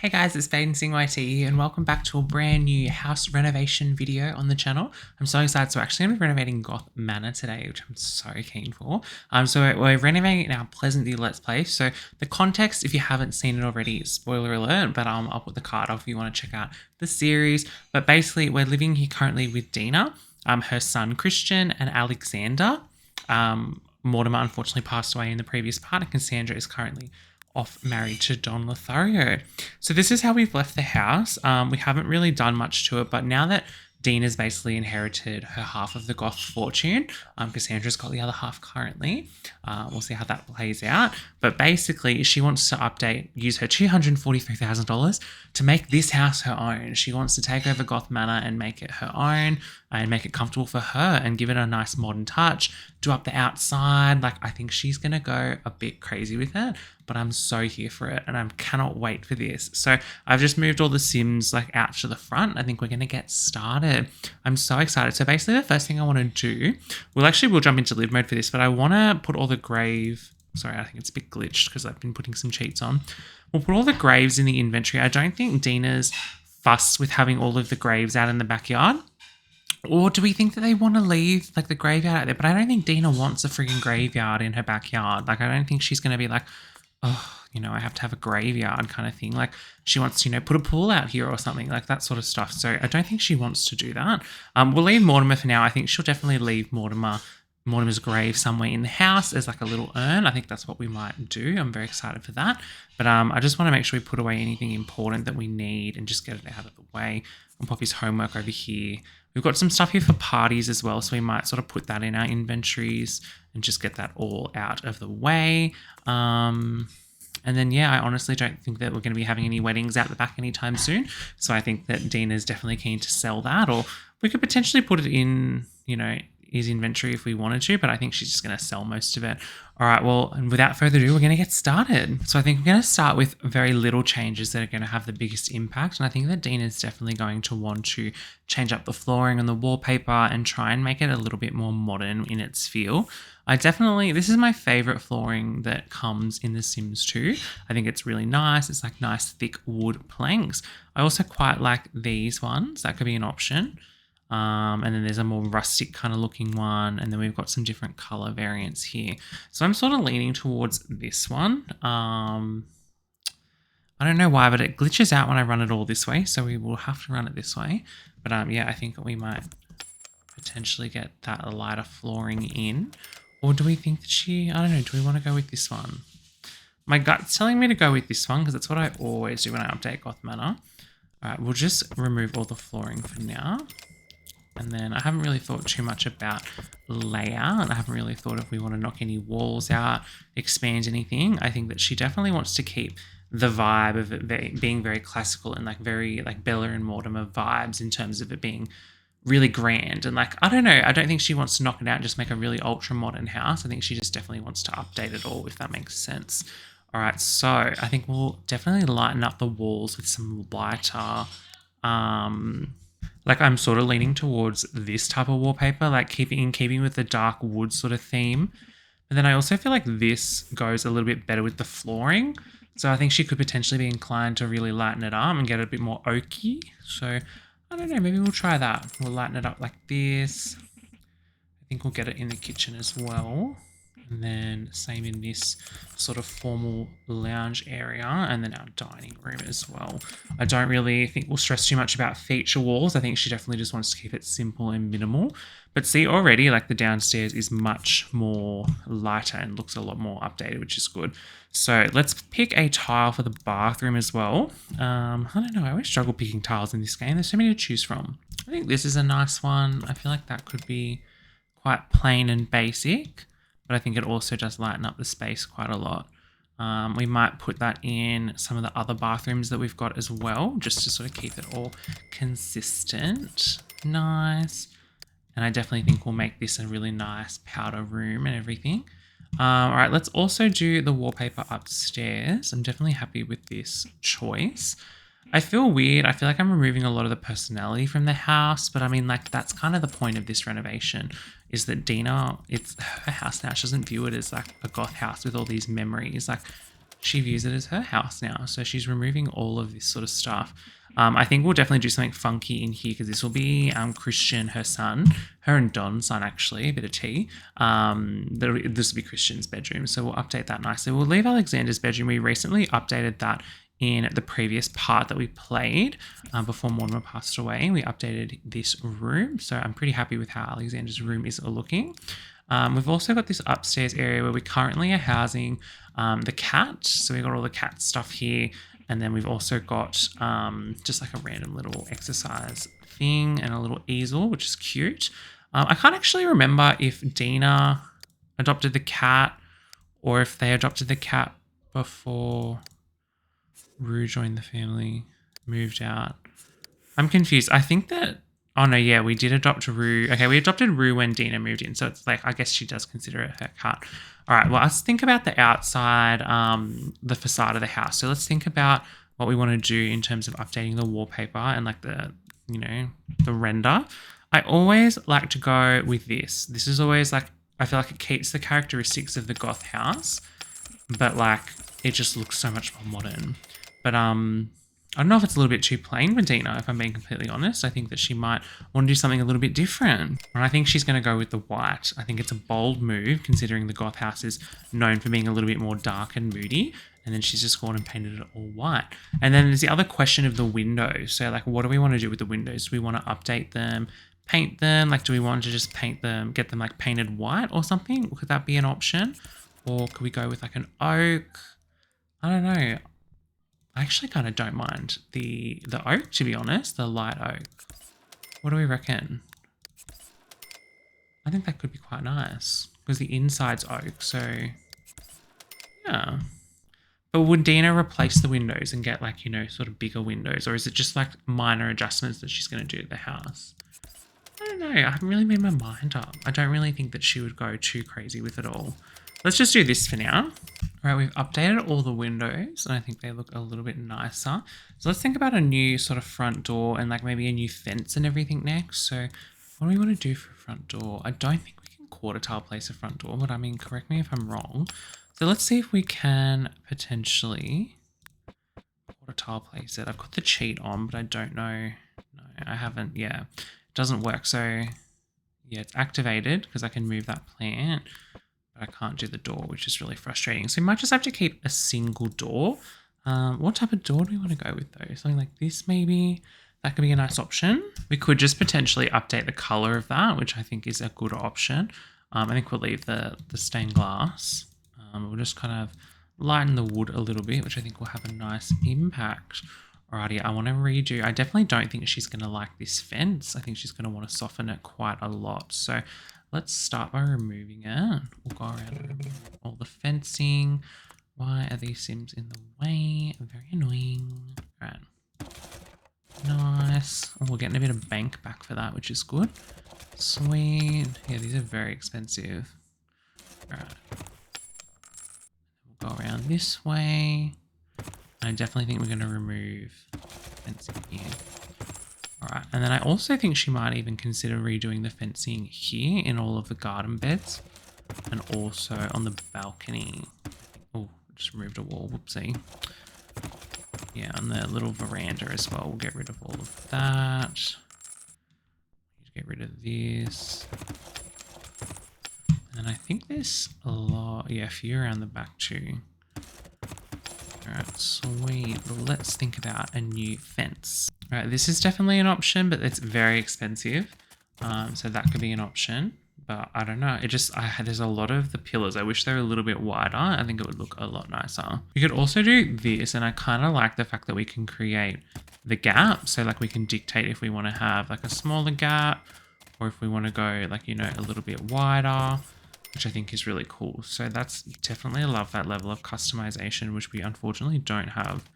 Hey guys, it's baydensinghyt and welcome back to a brand new house renovation video on the channel. I'm so excited. So we're actually going to be renovating Goth Manor today, which I'm so keen for. So we're renovating our Pleasantview Let's Play. So the context, if you haven't seen it already, spoiler alert, but I'll put the card off if you want to check out the series. But basically, we're living here currently with Dina, her son Christian, and Alexander. Mortimer unfortunately passed away in the previous part, and Cassandra is currently off married to Don Lothario. So this is how we've left the house. We haven't really done much to it, but now that Dina's basically inherited her half of the Goth fortune, Cassandra's got the other half currently. We'll see how that plays out. But basically, she wants to use her $243,000 to make this house her own. She wants to take over Goth Manor and make it her own and make it comfortable for her and give it a nice modern touch, do up the outside. Like, I think she's going to go a bit crazy with it, but I'm so here for it and I cannot wait for this. So I've just moved all the Sims like out to the front. I think we're going to get started. I'm so excited. So basically the first thing I want to do, we'll jump into live mode for this, but I want to put all the sorry, I think it's a bit glitched because I've been putting some cheats on. We'll put all the graves in the inventory. I don't think Dina's fussed with having all of the graves out in the backyard. Or do we think that they want to leave like the graveyard out there? But I don't think Dina wants a freaking graveyard in her backyard. Like, I don't think she's going to be like, oh, I have to have a graveyard kind of thing. Like, she wants to, put a pool out here or something, like that sort of stuff. So I don't think she wants to do that. We'll leave Mortimer for now. I think she'll definitely leave Mortimer's grave somewhere in the house as like a little urn. I think that's what we might do. I'm very excited for that. But I just want to make sure we put away anything important that we need and just get it out of the way. I'll pop his homework over here. We've got some stuff here for parties as well, so we might sort of put that in our inventories and just get that all out of the way. And then, yeah, I honestly don't think that we're going to be having any weddings out the back anytime soon. So I think that Dina's definitely keen to sell that, or we could potentially put it in, his inventory if we wanted to, but I think she's just going to sell most of it. All right, well, and without further ado, we're going to get started. So I think we're going to start with very little changes that are going to have the biggest impact. And I think that Dina's definitely going to want to change up the flooring and the wallpaper and try and make it a little bit more modern in its feel. This is my favorite flooring that comes in The Sims 2. I think it's really nice. It's like nice thick wood planks. I also quite like these ones. That could be an option. And then there's a more rustic kind of looking one. And then we've got some different color variants here. So I'm sort of leaning towards this one. I don't know why, but it glitches out when I run it all this way. So we will have to run it this way. But yeah, I think we might potentially get that lighter flooring in. Or do we think that I don't know, do we want to go with this one? My gut's telling me to go with this one because that's what I always do when I update Goth Manor. All right, we'll just remove all the flooring for now. And then I haven't really thought too much about layout. I haven't really thought if we want to knock any walls out, expand anything. I think that she definitely wants to keep the vibe of it being very classical and like very like Bella and Mortimer vibes in terms of it being really grand. And like, I don't know, I don't think she wants to knock it out and just make a really ultra modern house. I think she just definitely wants to update it all, if that makes sense. All right, so I think we'll definitely lighten up the walls with some lighter, like I'm sort of leaning towards this type of wallpaper, like keeping with the dark wood sort of theme. But then I also feel like this goes a little bit better with the flooring. So I think she could potentially be inclined to really lighten it up and get it a bit more oaky. So I don't know, maybe we'll try that. We'll lighten it up like this. I think we'll get it in the kitchen as well. And then same in this sort of formal lounge area, and then our dining room as well. I don't really think we'll stress too much about feature walls. I think she definitely just wants to keep it simple and minimal. But see, already like the downstairs is much more lighter and looks a lot more updated, which is good. So let's pick a tile for the bathroom as well. I don't know, I always struggle picking tiles in this game. There's so many to choose from. I think this is a nice one. I feel like that could be quite plain and basic, but I think it also does lighten up the space quite a lot. We might put that in some of the other bathrooms that we've got as well, just to sort of keep it all consistent. Nice. And I definitely think we'll make this a really nice powder room and everything. All right, let's also do the wallpaper upstairs. I'm definitely happy with this choice. I feel weird. I feel like I'm removing a lot of the personality from the house, but I mean, like, that's kind of the point of this renovation, is that Dina, it's her house now. She doesn't view it as like a goth house with all these memories. Like, she views it as her house now. So she's removing all of this sort of stuff. I think we'll definitely do something funky in here because this will be Christian, her son, her and Don's son, actually, a bit of tea. This will be Christian's bedroom. So we'll update that nicely. We'll leave Alexander's bedroom. We recently updated that in the previous part that we played before Mortimer passed away. We updated this room. So I'm pretty happy with how Alexander's room is looking. We've also got this upstairs area where we currently are housing the cat. So we've got all the cat stuff here. And then we've also got just like a random little exercise thing and a little easel, which is cute. I can't actually remember if Dina adopted the cat or if they adopted the cat before Rue joined the family, moved out. I'm confused. I think that... Oh, no, yeah, we did adopt Rue. Okay, we adopted Rue when Dina moved in. So it's like, I guess she does consider it her cat. All right, well, let's think about the outside, the facade of the house. So let's think about what we want to do in terms of updating the wallpaper and like the, you know, the render. I always like to go with this. This is always like, I feel like it keeps the characteristics of the goth house, but like it just looks so much more modern. But I don't know if it's a little bit too plain for Dina, if I'm being completely honest. I think that she might want to do something a little bit different. And I think she's going to go with the white. I think it's a bold move, considering the goth house is known for being a little bit more dark and moody. And then she's just gone and painted it all white. And then there's the other question of the windows. So like, what do we want to do with the windows? Do we want to update them, paint them? Like, do we want to just paint them, get them like painted white or something? Could that be an option? Or could we go with like an oak? I don't know. I actually kind of don't mind the oak, to be honest, the light oak. What do we reckon? I think that could be quite nice because the inside's oak, so yeah. But would Dina replace the windows and get like, you know, sort of bigger windows, or is it just like minor adjustments that she's going to do to the house? I don't know. I haven't really made my mind up. I don't really think that she would go too crazy with it all. Let's just do this for now. All right, we've updated all the windows and I think they look a little bit nicer. So let's think about a new sort of front door and like maybe a new fence and everything next. So what do we want to do for a front door? I don't think we can quarter tile place a front door, but I mean, correct me if I'm wrong. So let's see if we can potentially quarter tile place it. I've got the cheat on, but I don't know. No, I haven't. Yeah, it doesn't work. So yeah, it's activated because I can move that plant. But I can't do the door, which is really frustrating. So we might just have to keep a single door. What type of door do we want to go with though? Something like this maybe? That could be a nice option. We could just potentially update the color of that, which I think is a good option. I think we'll leave the stained glass. We'll just kind of lighten the wood a little bit, which I think will have a nice impact. Alrighty, I want to redo. I definitely don't think she's going to like this fence. I think she's going to want to soften it quite a lot. So let's start by removing it. We'll go around and remove all the fencing. Why are these Sims in the way? Very annoying. Right. Nice. Oh, we're getting a bit of bank back for that, which is good. Sweet. Yeah, these are very expensive. Right. We'll go around this way. I definitely think we're going to remove fencing here. All right, and then I also think she might even consider redoing the fencing here in all of the garden beds and also on the balcony. Oh, just removed a wall, whoopsie. Yeah, on the little veranda as well. We'll get rid of all of that. Get rid of this. And I think there's a lot, yeah, a few around the back too. All right, sweet. Let's think about a new fence. All right, this is definitely an option, but it's very expensive. So that could be an option, but I don't know. It just, there's a lot of the pillars. I wish they were a little bit wider. I think it would look a lot nicer. We could also do this, and I kind of like the fact that we can create the gap. So like we can dictate if we want to have like a smaller gap or if we want to go like, you know, a little bit wider, which I think is really cool. So that's definitely, I love that level of customization, which we unfortunately don't have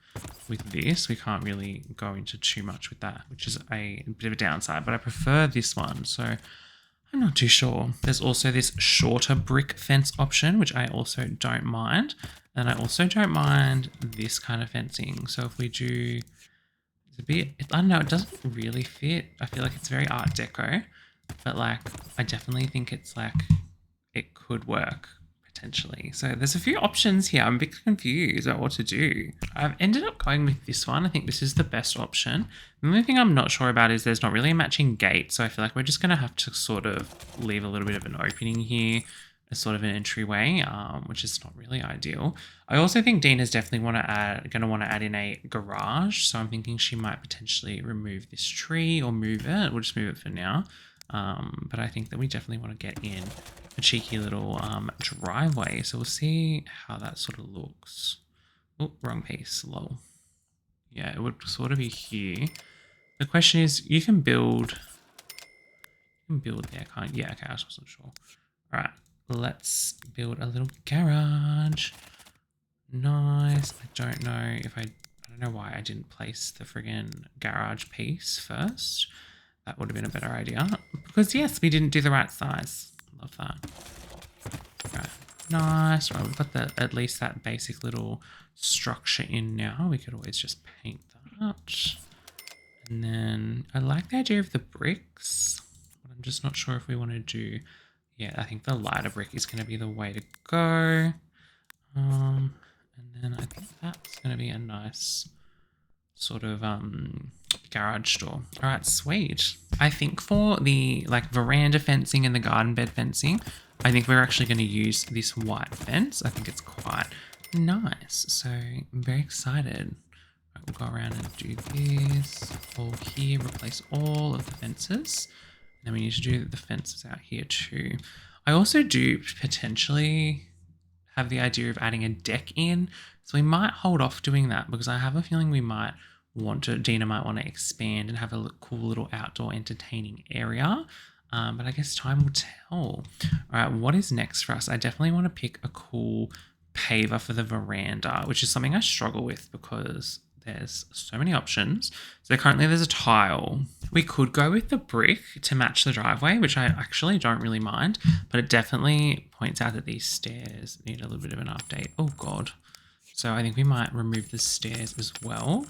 with this. We can't really go into too much with that, which is a bit of a downside, but I prefer this one. So I'm not too sure. There's also this shorter brick fence option, which I also don't mind. And I also don't mind this kind of fencing. So if we do, it's a bit, I don't know, it doesn't really fit. I feel like it's very Art Deco, but like, I definitely think it's like, it could work potentially. So there's a few options here. I'm a bit confused about what to do. I've ended up going with this one. I think this is the best option. The only thing I'm not sure about is there's not really a matching gate. So I feel like we're just going to have to sort of leave a little bit of an opening here, as sort of an entryway, which is not really ideal. I also think Dina's definitely going to want to add in a garage. So I'm thinking she might potentially remove this tree or move it. We'll just move it for now. But I think that we definitely want to get in a cheeky little driveway. So we'll see how that sort of looks. Oh, wrong piece, lol. Yeah, it would sort of be here. The question is, you can build there, can't you? Yeah, okay, I just wasn't sure. All right, let's build a little garage. Nice. I don't know why I didn't place the friggin' garage piece first. That would have been a better idea. Because yes, we didn't do the right size. Love that. Right. Nice. Right, we've got at least that basic little structure in now. We could always just paint that. And then I like the idea of the bricks. I'm just not sure if we want to do... Yeah, I think the lighter brick is going to be the way to go. And then I think that's going to be a nice sort of garage door. All right, sweet. I think for the like veranda fencing and the garden bed fencing, I think we're actually going to use this white fence. I think it's quite nice. So I'm very excited. Right, we'll go around and do this all here, replace all of the fences. And then we need to do the fences out here too. I also do potentially have the idea of adding a deck in. So we might hold off doing that because I have a feeling we might Dina might want to expand and have a cool little outdoor entertaining area. But I guess time will tell. All right, what is next for us? I definitely want to pick a cool paver for the veranda, which is something I struggle with because there's so many options. So currently there's a tile. We could go with the brick to match the driveway, which I actually don't really mind, but it definitely points out that these stairs need a little bit of an update. Oh God. So I think we might remove the stairs as well.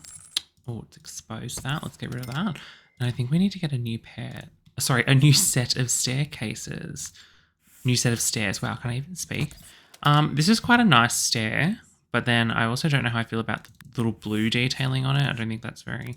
Oh, it's exposed that. Let's get rid of that. And I think we need to get a new set of staircases. New set of stairs. Wow, can I even speak? This is quite a nice stair, but then I also don't know how I feel about the little blue detailing on it. I don't think that's very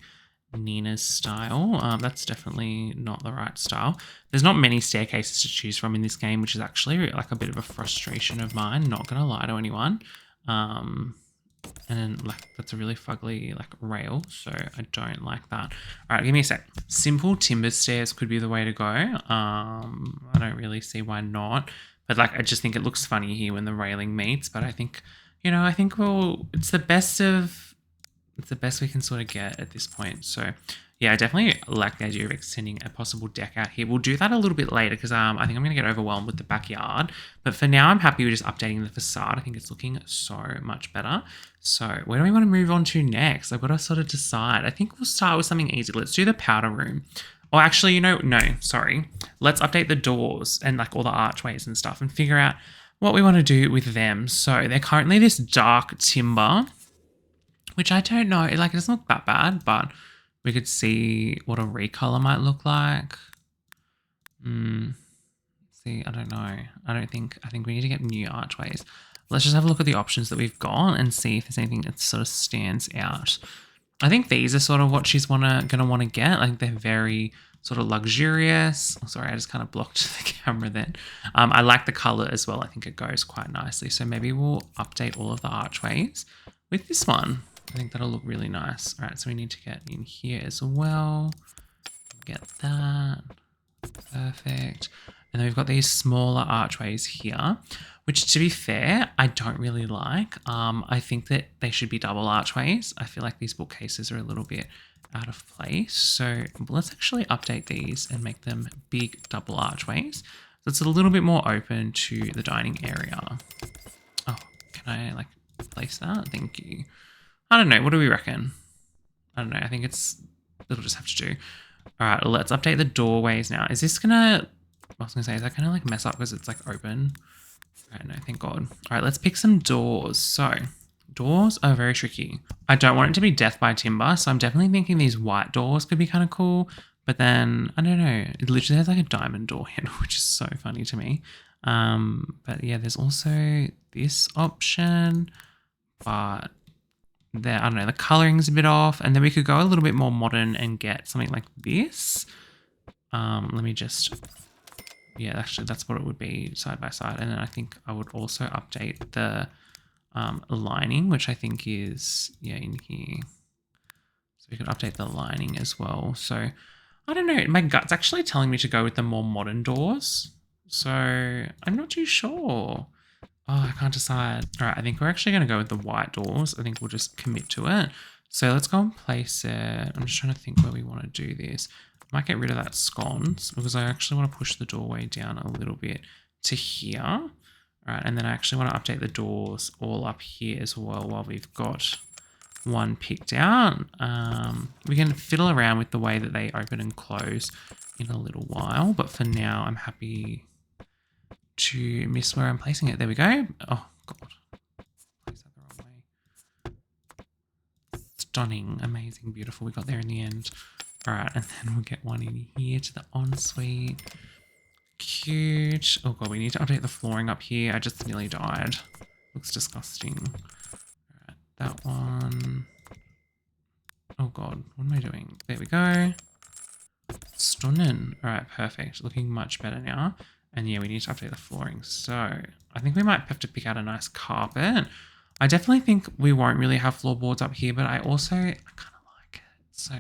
Nina's style. That's definitely not the right style. There's not many staircases to choose from in this game, which is actually like a bit of a frustration of mine, not gonna lie to anyone. And then like that's a really fugly like rail, so I don't like that. All right, give me a sec. Simple timber stairs could be the way to go. I don't really see why not, but like I just think it looks funny here when the railing meets. But I think, you know, it's the best we can sort of get at this point. So yeah, I definitely like the idea of extending a possible deck out here. We'll do that a little bit later because I think I'm going to get overwhelmed with the backyard. But for now, I'm happy with just updating the facade. I think it's looking so much better. So where do we want to move on to next? I've got to sort of decide. I think we'll start with something easy. Let's do the powder room. Or actually, no, sorry. Let's update the doors and like all the archways and stuff and figure out what we want to do with them. So they're currently this dark timber, which I don't know. Like it doesn't look that bad, but we could see what a recolor might look like. See, I don't know. I think we need to get new archways. Let's just have a look at the options that we've got and see if there's anything that sort of stands out. I think these are sort of what she's gonna want to get. Like they're very sort of luxurious. Oh, sorry, I just kind of blocked the camera then. I like the color as well. I think it goes quite nicely. So maybe we'll update all of the archways with this one. I think that'll look really nice. All right, so we need to get in here as well. Get that. Perfect. And then we've got these smaller archways here, which to be fair, I don't really like. I think that they should be double archways. I feel like these bookcases are a little bit out of place. So let's actually update these and make them big double archways. So it's a little bit more open to the dining area. Oh, can I like place that? Thank you. I don't know. What do we reckon? I don't know. I think it'll just have to do. All right, let's update the doorways now. Is that gonna like mess up because it's like open? All right, no, thank God. All right, let's pick some doors. So doors are very tricky. I don't want it to be death by timber. So I'm definitely thinking these white doors could be kind of cool. But then, I don't know. It literally has like a diamond door handle, which is so funny to me. But yeah, there's also this option, but there, I don't know, the coloring's a bit off. And then we could go a little bit more modern and get something like this. Let me just, yeah, actually that's what it would be side by side. And then I think I would also update the lining, which I think is, yeah, in here. So we could update the lining as well. So I don't know, my gut's actually telling me to go with the more modern doors. So I'm not too sure. Oh, I can't decide. All right, I think we're actually going to go with the white doors. I think we'll just commit to it. So let's go and place it. I'm just trying to think where we want to do this. I might get rid of that sconce because I actually want to push the doorway down a little bit to here. All right, and then I actually want to update the doors all up here as well while we've got one picked out. We can fiddle around with the way that they open and close in a little while, but for now I'm happy to miss where I'm placing it. There we go. Oh god, placed that the wrong way. Stunning, amazing, beautiful. We got there in the end. All right, and then we'll get one in here to the ensuite. Cute. Oh god, we need to update the flooring up here. I just nearly died. Looks disgusting. All right, that one. Oh god, what am I doing? There we go. Stunning. All right, perfect. Looking much better now. And yeah, we need to update the flooring. So I think we might have to pick out a nice carpet. I definitely think we won't really have floorboards up here, but I kind of like it. So,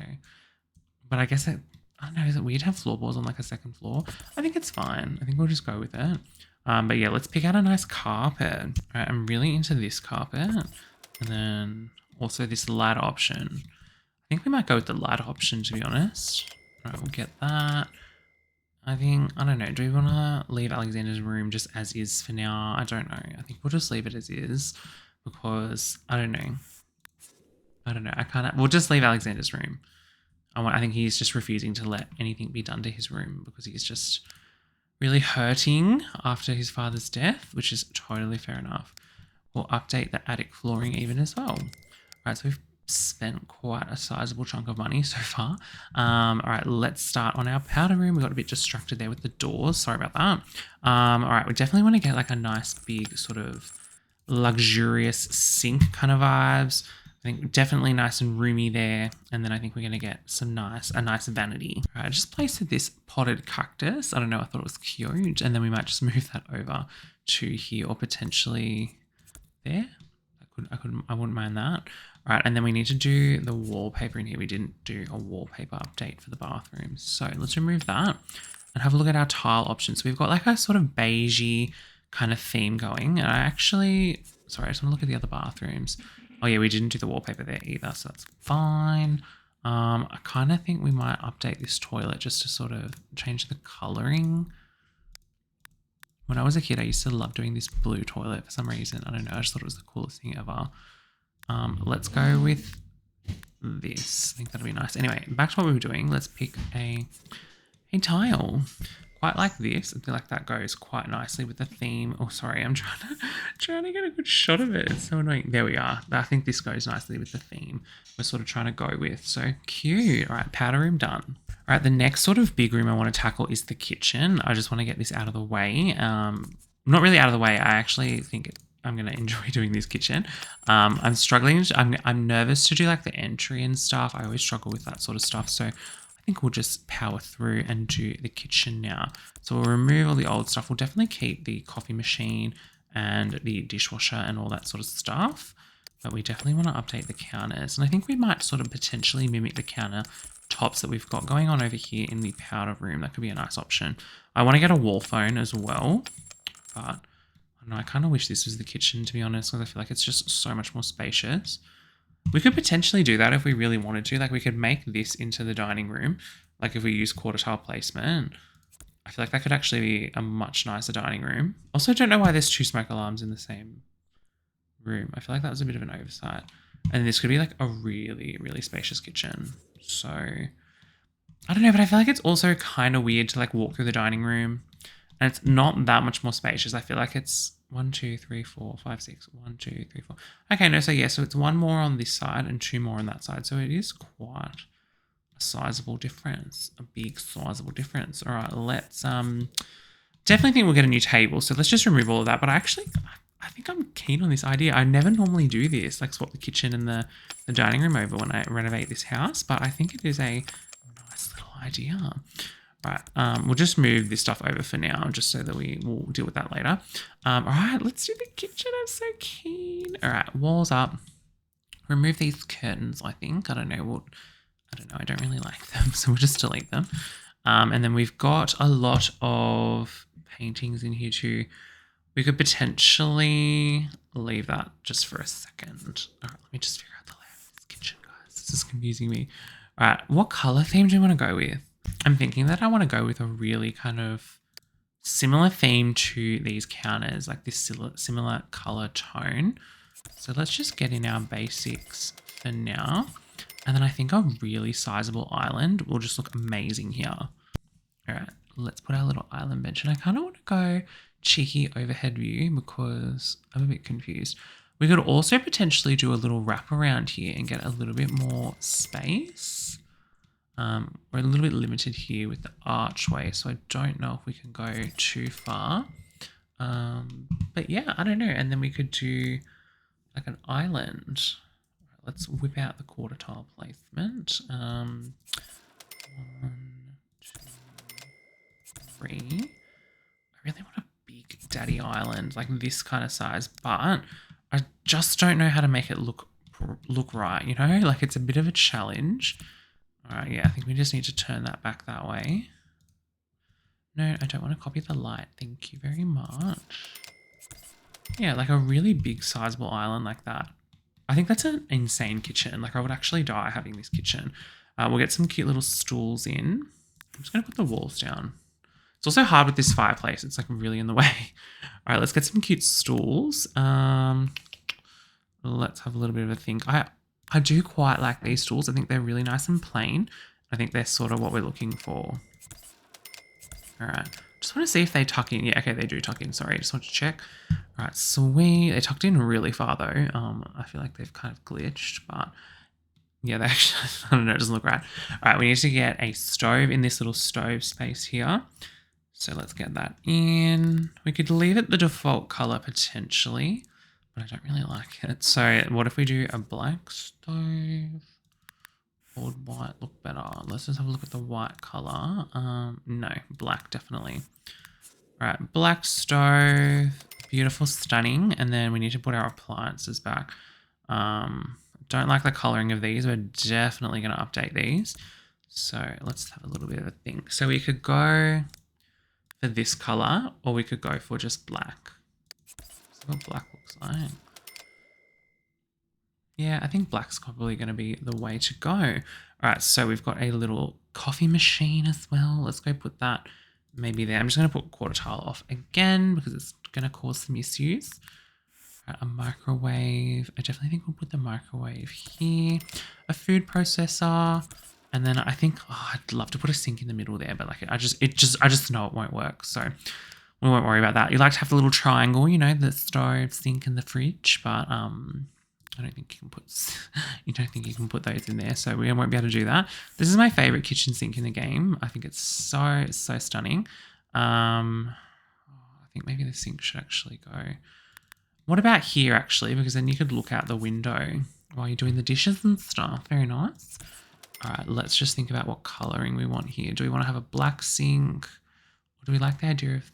but I guess I don't know, is it weird to have floorboards on like a second floor? I think it's fine. I think we'll just go with it. But yeah, let's pick out a nice carpet. All right, I'm really into this carpet. And then also this ladder option. I think we might go with the ladder option, to be honest. All right, we'll get that. I think, I don't know, do we want to leave Alexander's room just as is for now? I don't know. I think we'll just leave it as is because, I don't know. We'll just leave Alexander's room. I think he's just refusing to let anything be done to his room because he's just really hurting after his father's death, which is totally fair enough. We'll update the attic flooring even as well. All right, so we've spent quite a sizable chunk of money so far. All right, let's start on our powder room. We got a bit distracted there with the doors. Sorry about that. All right, we definitely want to get like a nice big sort of luxurious sink kind of vibes. I think definitely nice and roomy there. And then I think we're going to get a nice vanity. All right, I just placed this potted cactus. I don't know, I thought it was cute. And then we might just move that over to here or potentially there. I wouldn't mind that. All right, and then we need to do the wallpaper in here. We didn't do a wallpaper update for the bathroom. So let's remove that and have a look at our tile options. So we've got like a sort of beigey kind of theme going. And I just want to look at the other bathrooms. Oh yeah, we didn't do the wallpaper there either, so that's fine. I kind of think we might update this toilet just to sort of change the coloring. When I was a kid, I used to love doing this blue toilet for some reason. I don't know, I just thought it was the coolest thing ever. Let's go with this. I think that'll be nice. Anyway, back to what we were doing. Let's pick a tile. Quite like this. I feel like that goes quite nicely with the theme. Oh, sorry, I'm trying to get a good shot of it. It's so annoying. There we are. I think this goes nicely with the theme we're sort of trying to go with. So cute. All right, powder room done. All right, the next sort of big room I want to tackle is the kitchen. I just want to get this out of the way. Not really out of the way. I actually think I'm going to enjoy doing this kitchen. I'm struggling. I'm nervous to do like the entry and stuff. I always struggle with that sort of stuff. So I think we'll just power through and do the kitchen now. So we'll remove all the old stuff. We'll definitely keep the coffee machine and the dishwasher and all that sort of stuff. But we definitely want to update the counters. And I think we might sort of potentially mimic the counter tops that we've got going on over here in the powder room. That could be a nice option. I want to get a wall phone as well. But I don't know, I kind of wish this was the kitchen, to be honest, because I feel like it's just so much more spacious. We could potentially do that if we really wanted to. Like we could make this into the dining room. Like if we use quarter tile placement, I feel like that could actually be a much nicer dining room. Also, don't know why there's 2 smoke alarms in the same room. I feel like that was a bit of an oversight. And this could be like a really, really spacious kitchen. So I don't know, but I feel like it's also kind of weird to like walk through the dining room and it's not that much more spacious. I feel like it's 1, 2, 3, 4, 5, 6. 1, 2, 3, 4. Okay, no, so yeah, so it's 1 more on this side and 2 more on that side. So it is quite a sizable difference, a big sizable difference. All right, let's Definitely think we'll get a new table. So let's just remove all of that. But I think I'm keen on this idea. I never normally do this, like swap the kitchen and the dining room over when I renovate this house. But I think it is a nice little idea. Right, we'll just move this stuff over for now, just so that we will deal with that later. All right, let's do the kitchen. I'm so keen. All right, walls up. Remove these curtains, I think. I don't know. I don't really like them, so we'll just delete them. And then we've got a lot of paintings in here too. We could potentially leave that just for a second. All right, let me just figure out the layout of this kitchen, guys. This is confusing me. All right, what color theme do you want to go with? I'm thinking that I want to go with a really kind of similar theme to these counters, like this similar color tone. So let's just get in our basics for now. And then I think a really sizable island will just look amazing here. All right, let's put our little island bench. And I kind of want to go cheeky overhead view because I'm a bit confused. We could also potentially do a little wrap around here and get a little bit more space. We're a little bit limited here with the archway, so I don't know if we can go too far. But yeah, I don't know. And then we could do like an island. Let's whip out the quarter tile placement. 1, 2, 3. I really want a big daddy island, like this kind of size, but I just don't know how to make it look right, you know? Like it's a bit of a challenge. All right, yeah, I think we just need to turn that back that way. No, I don't want to copy the light. Thank you very much. Yeah, like a really big sizable island like that. I think that's an insane kitchen. Like I would actually die having this kitchen. We'll get some cute little stools in. I'm just going to put the walls down. It's also hard with this fireplace. It's like really in the way. All right, let's get some cute stools. Let's have a little bit of a think. I do quite like these stools. I think they're really nice and plain. I think they're sort of what we're looking for. All right. Just want to see if they tuck in. Yeah, okay, they do tuck in. Sorry, I just want to check. All right, sweet. They tucked in really far though. I feel like they've kind of glitched, but yeah, they actually, I don't know, it doesn't look right. All right, we need to get a stove in this little stove space here. So let's get that in. We could leave it the default color potentially, but I don't really like it. So what if we do a black stove? Or would white look better? Let's just have a look at the white color. No, black definitely. All right, black stove, beautiful, stunning. And then we need to put our appliances back. Don't like the coloring of these. We're definitely going to update these. So let's have a little bit of a think. So we could go for this color, or we could go for just black. That's what black looks like. Yeah, I think black's probably going to be the way to go. All right, so we've got a little coffee machine as well. Let's go put that maybe there. I'm just going to put quarter tile off again because it's going to cause some issues. All right, a microwave. I definitely think we'll put the microwave here. A food processor. And then I think, I'd love to put a sink in the middle there, but like I just know it won't work. So we won't worry about that. You like to have the little triangle, you know, the stove, sink, and the fridge, but I don't think you can put those in there, so we won't be able to do that. This is my favorite kitchen sink in the game. I think it's so stunning. I think maybe the sink should actually go. What about here actually? Because then you could look out the window while you're doing the dishes and stuff. Very nice. All right, let's just think about what coloring we want here. Do we want to have a black sink? Or do we like the idea of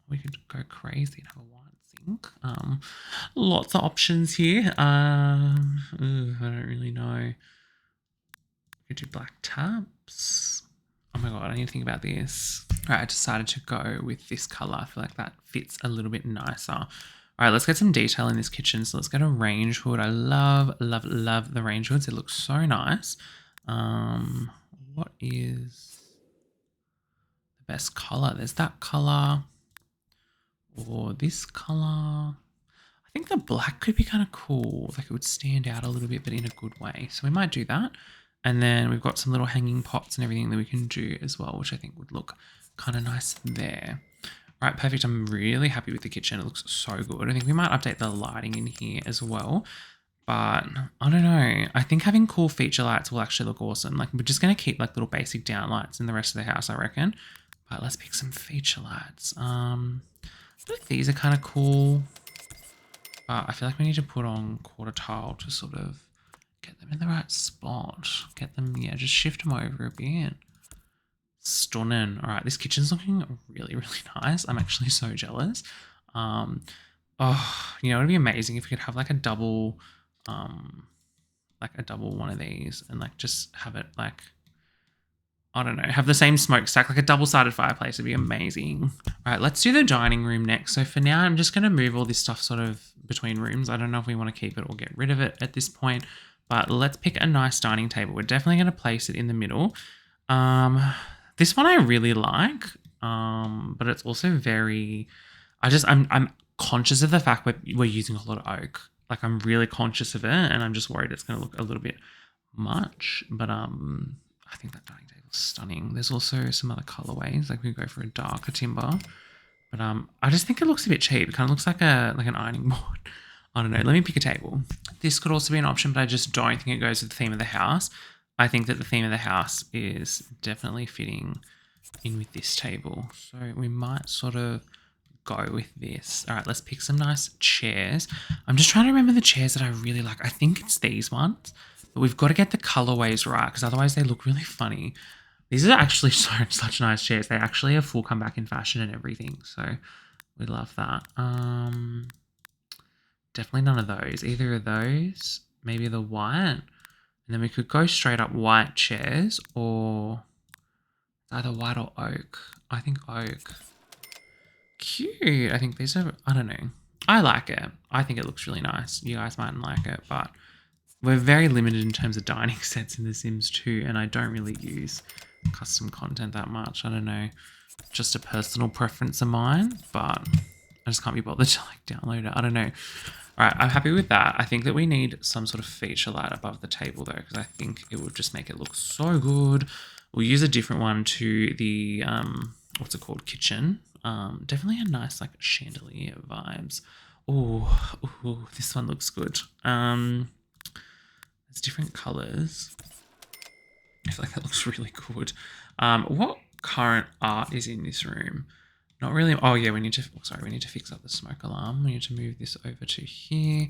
we could go crazy and have a white sink? Lots of options here. I don't really know. We could do black taps. Oh my God, I need to think about this. All right, I decided to go with this color. I feel like that fits a little bit nicer. All right, let's get some detail in this kitchen. So let's get a range hood. I love the range hoods. It looks so nice. What is the best color? There's that color or this color. I think the black could be kind of cool. Like it would stand out a little bit, but in a good way. So we might do that. And then we've got some little hanging pots and everything that we can do as well, which I think would look kind of nice there. All right, perfect. I'm really happy with the kitchen. It looks so good. I think we might update the lighting in here as well. But I don't know. I think having cool feature lights will actually look awesome. Like we're just going to keep like little basic down lights in the rest of the house, I reckon. Right, let's pick some feature lights. I feel like these are kind of cool. But I feel like we need to put on quarter tile to sort of get them in the right spot. Get them, yeah, just shift them over a bit. Stunning. All right, this kitchen's looking really, really nice. I'm actually so jealous. Oh, you know, it'd be amazing if we could have like a double one of these and like just have it like, I don't know, have the same smokestack, like a double-sided fireplace would be amazing. All right, let's do the dining room next. So for now, I'm just going to move all this stuff sort of between rooms. I don't know if we want to keep it or get rid of it at this point, but let's pick a nice dining table. We're definitely going to place it in the middle. This one I really like, but it's also very, I'm conscious of the fact we're using a lot of oak. Like I'm really conscious of it and I'm just worried it's going to look a little bit much, but I think that dining table is stunning. There's also some other colorways, like we go for a darker timber, but I just think it looks a bit cheap. It kind of looks like an ironing board. I don't know. Let me pick a table. This could also be an option, but I just don't think it goes with the theme of the house. I think that the theme of the house is definitely fitting in with this table, so we might sort of go with this. All right, let's pick some nice chairs. I'm just trying to remember the chairs that I really like. I think it's these ones. But we've got to get the colorways right because otherwise they look really funny. These are actually such nice chairs. They actually have full comeback in fashion and everything. So we love that. Definitely none of those. Either of those. Maybe the white. And then we could go straight up white chairs or either white or oak. I think oak. Cute. I think these are, I don't know. I like it. I think it looks really nice. You guys mightn't like it, but we're very limited in terms of dining sets in The Sims 2, and I don't really use custom content that much. I don't know, just a personal preference of mine, but I just can't be bothered to like download it. I don't know. All right, I'm happy with that. I think that we need some sort of feature light above the table though, because I think it would just make it look so good. We'll use a different one to the, what's it called, kitchen. Definitely a nice like chandelier vibes. Oh, this one looks good. There's different colors. I feel like that looks really good. What current art is in this room? Not really. Oh yeah, we need to fix up the smoke alarm. We need to move this over to here.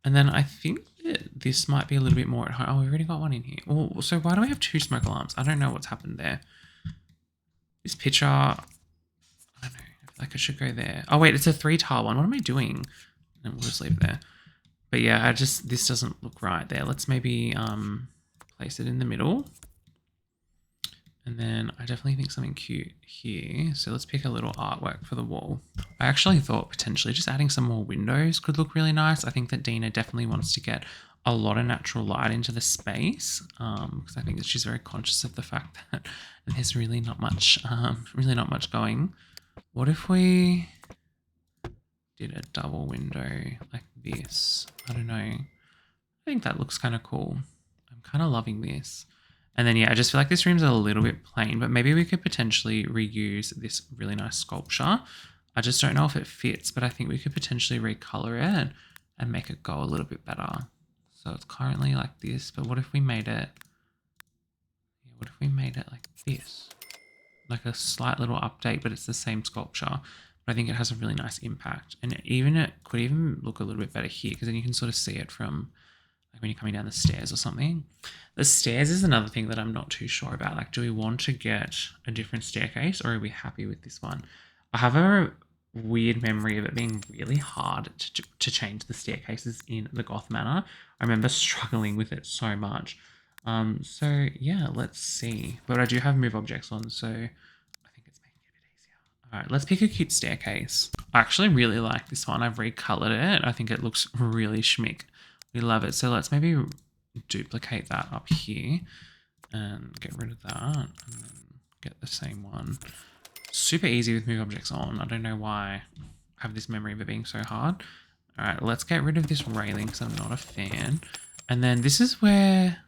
And then I think that this might be a little bit more at home. Oh, we've already got one in here. Oh, so why do we have two smoke alarms? I don't know what's happened there. This picture, I don't know. I feel like I should go there. Oh wait, it's a 3-tile one. What am I doing? And we'll just leave it there. But yeah, this doesn't look right there. Let's maybe place it in the middle. And then I definitely think something cute here. So let's pick a little artwork for the wall. I actually thought potentially just adding some more windows could look really nice. I think that Dina definitely wants to get a lot of natural light into the space because I think that she's very conscious of the fact that there's really not much going. What if we did a double window like this? I don't know. I think that looks kind of cool. I'm kind of loving this. And then, yeah, I just feel like this room's a little bit plain, but maybe we could potentially reuse this really nice sculpture. I just don't know if it fits, but I think we could potentially recolor it and make it go a little bit better. So it's currently like this, but what if we made it, like this? Like a slight little update, but it's the same sculpture. But I think it has a really nice impact. And it could even look a little bit better here because then you can sort of see it from like when you're coming down the stairs or something. The stairs is another thing that I'm not too sure about. Like, do we want to get a different staircase or are we happy with this one? I have a weird memory of it being really hard to change the staircases in the Goth Manor. I remember struggling with it so much. So yeah, let's see. But I do have move objects on, so I think it's making it a bit easier. All right, let's pick a cute staircase. I actually really like this one. I've recolored it. I think it looks really schmick. We love it. So let's maybe duplicate that up here and get rid of that and then get the same one. Super easy with move objects on. I don't know why I have this memory of it being so hard. All right, let's get rid of this railing because I'm not a fan. And then this is where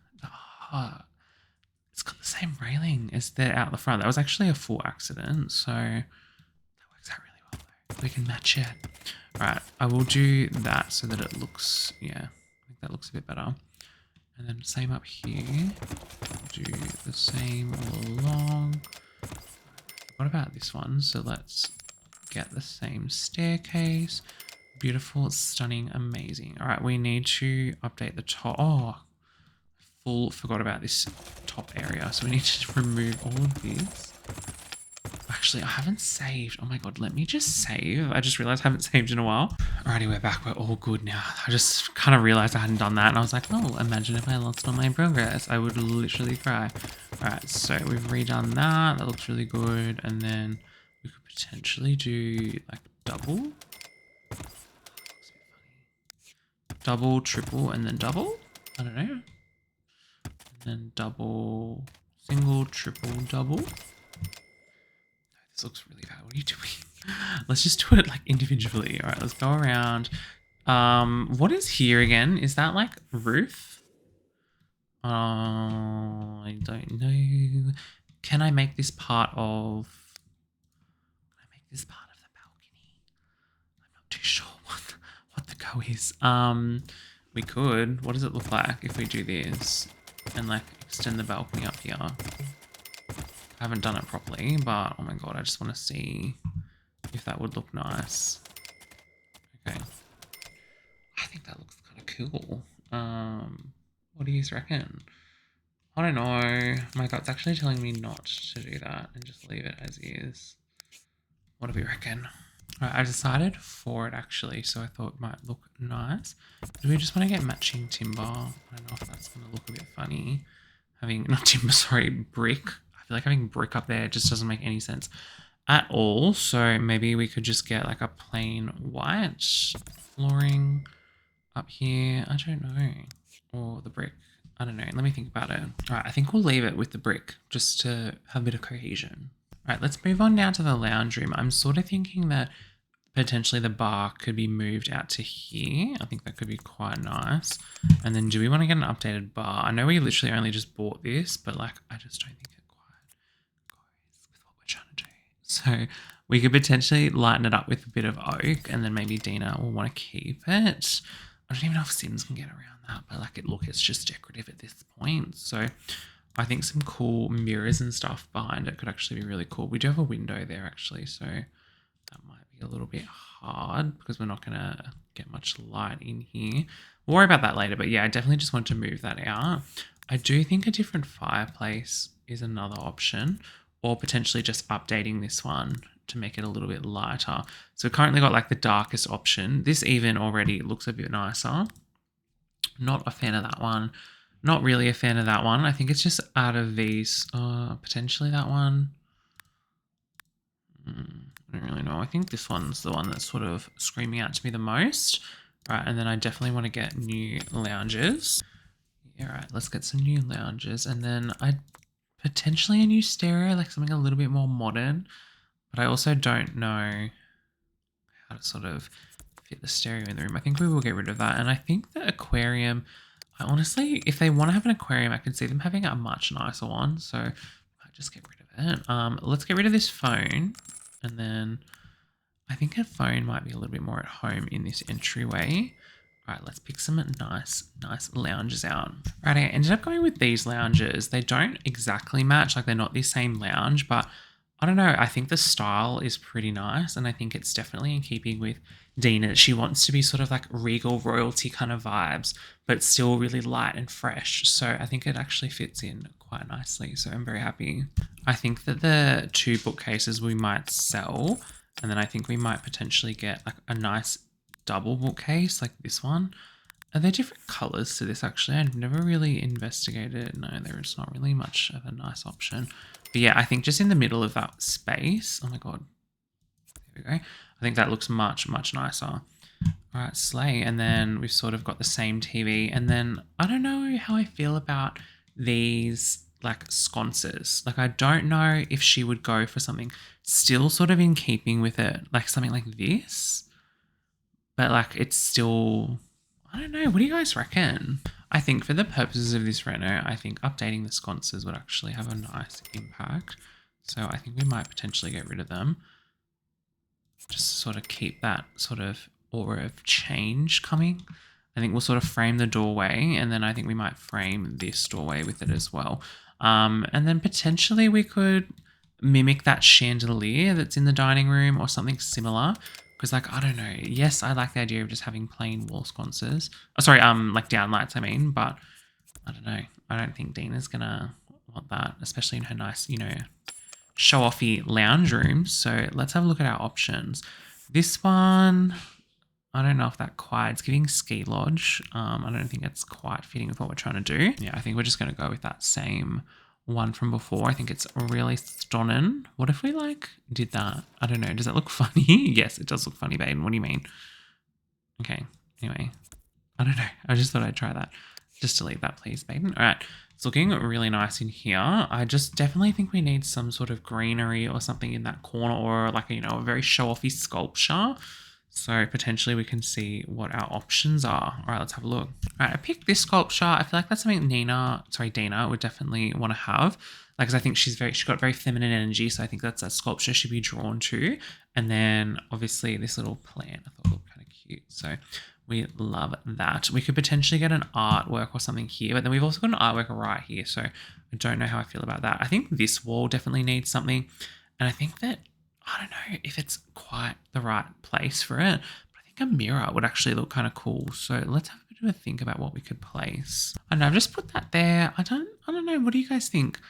it's got the same railing as the out the front. That was actually a full accident, so that works out really well though. We can match it. All right, I will do that so that it looks, yeah, I think that looks a bit better. And then same up here. Do the same all along. What about this one? So let's get the same staircase. Beautiful, stunning, amazing. All right, we need to update the top. Oh, forgot about this top area. So we need to remove all of this. Actually, I haven't saved. Oh my god, let me just save. I just realized I haven't saved in a while. Alrighty, we're back. We're all good now. I just kind of realized I hadn't done that, and I was like, oh, imagine if I lost all my progress. I would literally cry. Alright, so we've redone that. That looks really good. And then we could potentially do like double. Double, triple, and then double. I don't know. And then double, single, triple, double. This looks really bad. What are you doing? Let's just do it like individually. All right, let's go around. What is here again? Is that like roof? I don't know. Can I make this part of? Can I make this part of the balcony? I'm not too sure what the go is. We could. What does it look like if we do this and like extend the balcony up here? I haven't done it properly, but oh my god, I just want to see if that would look nice. Okay. I think that looks kind of cool. What do you reckon? I don't know. My gut's actually telling me not to do that and just leave it as is. What do we reckon? Alright, I decided for it actually, so I thought it might look nice. Do we just want to get matching timber? I don't know if that's going to look a bit funny. Having, not timber, sorry, brick. I feel like having brick up there just doesn't make any sense at all. So maybe we could just get like a plain white flooring up here. I don't know. Or the brick. I don't know. Let me think about it. All right, I think we'll leave it with the brick just to have a bit of cohesion. All right, let's move on now to the lounge room. I'm sort of thinking that potentially the bar could be moved out to here. I think that could be quite nice. And then do we want to get an updated bar? I know we literally only just bought this, but like I just don't think it quite goes with what we're trying to do. So we could potentially lighten it up with a bit of oak, and then maybe Dina will want to keep it. I don't even know if Sims can get around that, but like it's just decorative at this point. So I think some cool mirrors and stuff behind it could actually be really cool. We do have a window there actually, so that might be a little bit hard because we're not going to get much light in here. We'll worry about that later, but yeah, I definitely just want to move that out. I do think a different fireplace is another option, or potentially just updating this one to make it a little bit lighter. So we've currently got like the darkest option. This even already looks a bit nicer. Not a fan of that one. Not really a fan of that one. I think it's just out of these. Potentially that one. I don't really know. I think this one's the one that's sort of screaming out to me the most. Right, and then I definitely want to get new lounges. Yeah, right, let's get some new lounges. And then potentially a new stereo, like something a little bit more modern. But I also don't know how to sort of fit the stereo in the room. I think we will get rid of that. And I think the aquarium, I honestly, if they want to have an aquarium, I can see them having a much nicer one. So I might just get rid of it. Let's get rid of this phone. And then I think a phone might be a little bit more at home in this entryway. All right, let's pick some nice lounges out. Right, I ended up going with these lounges. They don't exactly match, like they're not the same lounge, but I don't know. I think the style is pretty nice, and I think it's definitely in keeping with Dina. She wants to be sort of like regal royalty kind of vibes, but still really light and fresh. So I think it actually fits in quite nicely. So I'm very happy. I think that the 2 bookcases we might sell, and then I think we might potentially get like a nice double bookcase like this one. Are there different colors to this actually? I've never really investigated. No, there is not really much of a nice option. But yeah, I think just in the middle of that space. Oh my god. There we go. I think that looks much nicer. All right, slay. And then we've sort of got the same TV. And then I don't know how I feel about these like sconces. Like I don't know if she would go for something still sort of in keeping with it, like something like this. But like it's still, I don't know. What do you guys reckon? I think for the purposes of this reno, I think updating the sconces would actually have a nice impact. So I think we might potentially get rid of them. Just to sort of keep that sort of aura of change coming. I think we'll sort of frame the doorway, and then I think we might frame this doorway with it as well. And then potentially we could mimic that chandelier that's in the dining room or something similar. Because, like, I don't know. Yes, I like the idea of just having plain wall sconces. Oh, sorry, like downlights, I mean. But I don't know. I don't think Dina's gonna want that, especially in her nice, show-offy lounge room. So let's have a look at our options. This one, I don't know if that quite, it's giving ski lodge. I don't think it's quite fitting with what we're trying to do. Yeah, I think we're just going to go with that same one from before. I think it's really stunning. What if we like did that? I don't know. Does that look funny? Yes, it does look funny, Baden. What do you mean? Okay. Anyway, I don't know. I just thought I'd try that. Just delete that, please, Baden. All right. It's looking really nice in here. I just definitely think we need some sort of greenery or something in that corner, or like, a very show-offy sculpture. So potentially we can see what our options are. All right, let's have a look. All right, I picked this sculpture. I feel like that's something Dina would definitely want to have. Like, 'cause I think she's got very feminine energy. So I think that's a sculpture she'd be drawn to. And then obviously this little plant I thought looked kind of cute. So we love that. We could potentially get an artwork or something here, but then we've also got an artwork right here. So I don't know how I feel about that. I think this wall definitely needs something. And I think that, I don't know if it's quite the right place for it, but I think a mirror would actually look kind of cool. So let's have a bit of a think about what we could place. I know I've just put that there. I don't know. What do you guys think?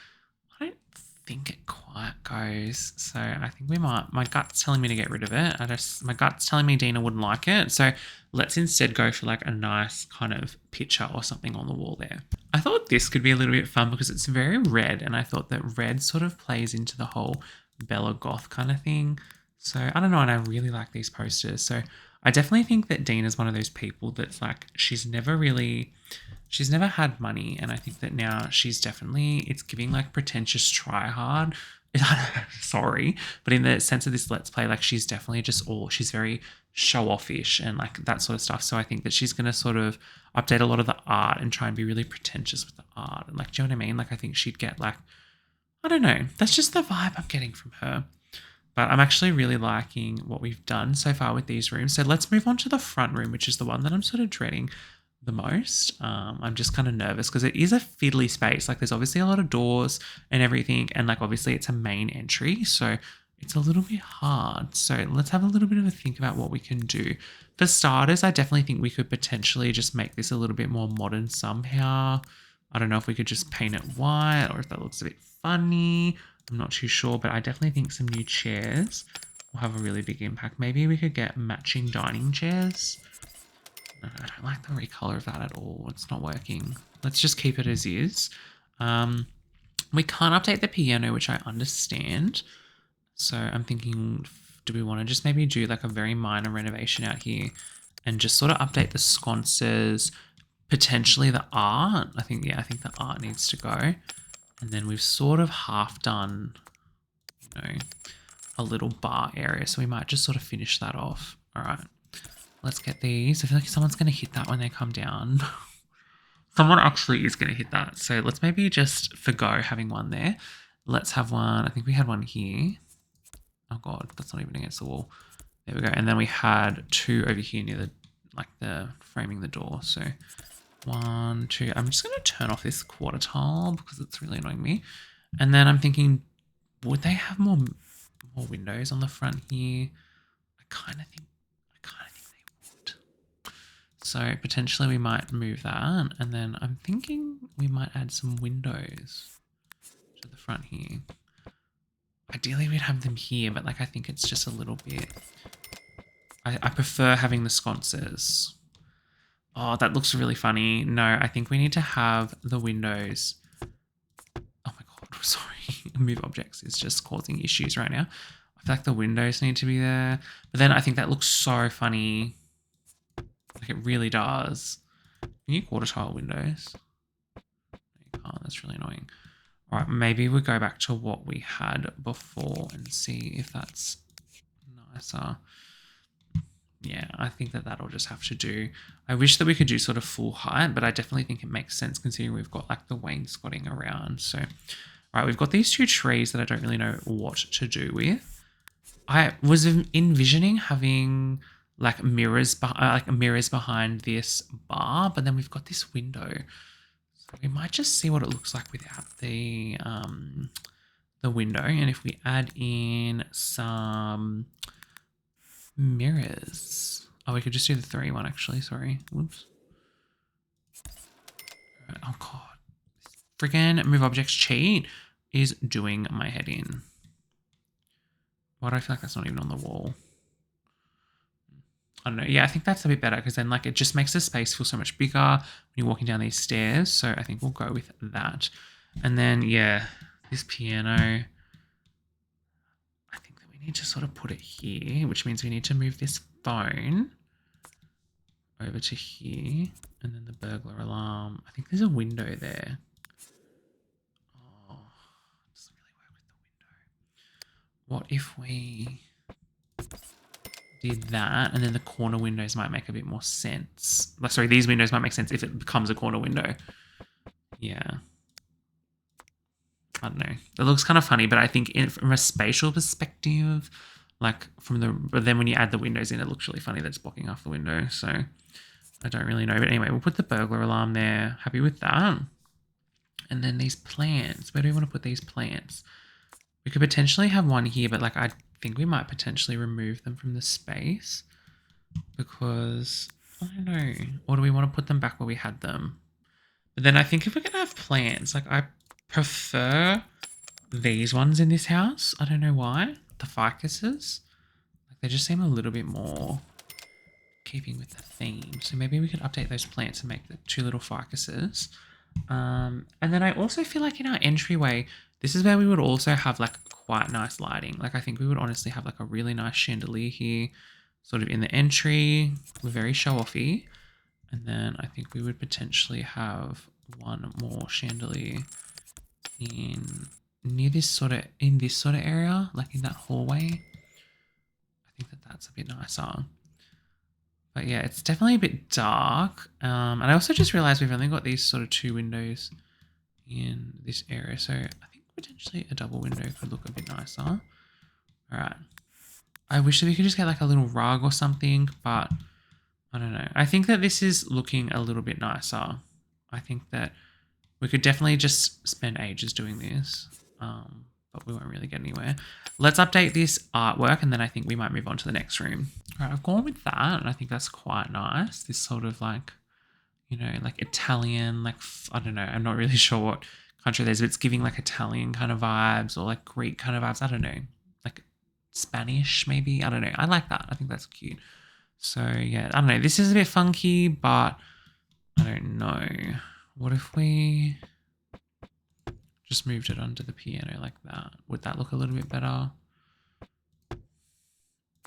I don't think it quite goes. So I think we might, my gut's telling me to get rid of it. My gut's telling me Dina wouldn't like it. So let's instead go for like a nice kind of picture or something on the wall there. I thought this could be a little bit fun because it's very red, and I thought that red sort of plays into the whole Bella Goth kind of thing. So I don't know, and I really like these posters. So I definitely think that Dina's one of those people that's like, she's never had money, and I think that now it's giving like pretentious try hard. Sorry, but in the sense of this Let's Play, like she's definitely she's very show offish and like that sort of stuff. So I think that she's gonna sort of update a lot of the art and try and be really pretentious with the art. And like, do you know what I mean? Like I think she'd get like, I don't know. That's just the vibe I'm getting from her. But I'm actually really liking what we've done so far with these rooms. So let's move on to the front room, which is the one that I'm sort of dreading the most. I'm just kind of nervous because it is a fiddly space. Like there's obviously a lot of doors and everything. And like obviously it's a main entry. So it's a little bit hard. So let's have a little bit of a think about what we can do. For starters, I definitely think we could potentially just make this a little bit more modern somehow. I don't know if we could just paint it white or if that looks a bit funny. I'm not too sure, but I definitely think some new chairs will have a really big impact. Maybe we could get matching dining chairs. No, I don't like the recolor of that at all. It's not working. Let's just keep it as is. We can't update the piano, which I understand. So I'm thinking, do we want to just maybe do like a very minor renovation out here and just sort of update the sconces, potentially the art? I think the art needs to go. And then we've sort of half done, a little bar area. So we might just sort of finish that off. All right, let's get these. I feel like someone's going to hit that when they come down. Someone actually is going to hit that. So let's maybe just forgo having one there. Let's have one. I think we had one here. Oh God, that's not even against the wall. There we go. And then we had two over here near the framing the door. So 1, 2. I'm just going to turn off this quarter tile because it's really annoying me. And then I'm thinking, would they have more windows on the front here? I kind of think they would. So potentially we might move that. And then I'm thinking we might add some windows to the front here. Ideally we'd have them here, but like I think it's just a little bit. I prefer having the sconces. Oh, that looks really funny. No, I think we need to have the windows. Oh my God, sorry. Move objects is just causing issues right now. I feel like the windows need to be there. But then I think that looks so funny. Like it really does. Can you quarter tile windows? You can't, that's really annoying. All right, maybe we go back to what we had before and see if that's nicer. Yeah, I think that that'll just have to do. I wish that we could do sort of full height, but I definitely think it makes sense considering we've got like the wainscoting around. So, all right, we've got these two trees that I don't really know what to do with. I was envisioning having like mirrors behind this bar, but then we've got this window. So we might just see what it looks like without the the window. And if we add in some mirrors. Oh, we could just do the 3 one actually. Sorry. Whoops. Right. Oh, God. Freaking move objects cheat is doing my head in. Why do I feel like that's not even on the wall? I don't know. Yeah, I think that's a bit better because then like it just makes the space feel so much bigger when you're walking down these stairs. So I think we'll go with that. And then, yeah, this piano, I think that we need to sort of put it here, which means we need to move this phone over to here. And then the burglar alarm. I think there's a window there. Oh, it doesn't really work with the window. What if we did that, and then the corner windows might make a bit more sense. Like, sorry, these windows might make sense if it becomes a corner window. Yeah. I don't know. It looks kind of funny, but I think from a spatial perspective, like but then when you add the windows in, it looks really funny that it's blocking off the window. So I don't really know. But anyway, we'll put the burglar alarm there. Happy with that. And then these plants. Where do we want to put these plants? We could potentially have one here, but like I think we might potentially remove them from the space because I don't know. Or do we want to put them back where we had them? But then I think if we're going to have plants, like I prefer these ones in this house. I don't know why. The ficuses. Like they just seem a little bit more keeping with the theme. So maybe we could update those plants and make the 2 little ficuses. And then I also feel like in our entryway, this is where we would also have like quite nice lighting. Like I think we would honestly have like a really nice chandelier here, sort of in the entry. We're very show-offy. And then I think we would potentially have one more chandelier in this sort of area, like in that hallway. I think that that's a bit nicer. But yeah, it's definitely a bit dark. And I also just realized we've only got these sort of 2 windows in this area. So I think potentially a double window could look a bit nicer. All right. I wish that we could just get like a little rug or something, but I don't know. I think that this is looking a little bit nicer. I think that we could definitely just spend ages doing this, but we won't really get anywhere. Let's update this artwork, and then I think we might move on to the next room. All right, I've gone with that, and I think that's quite nice. This sort of like, you know, like Italian, like, I don't know. I'm not really sure what country it is, but it's giving like Italian kind of vibes or like Greek kind of vibes. I don't know. Like Spanish, maybe. I don't know. I like that. I think that's cute. So, yeah, I don't know. This is a bit funky, but I don't know. What if we just moved it onto the piano like that? Would that look a little bit better? I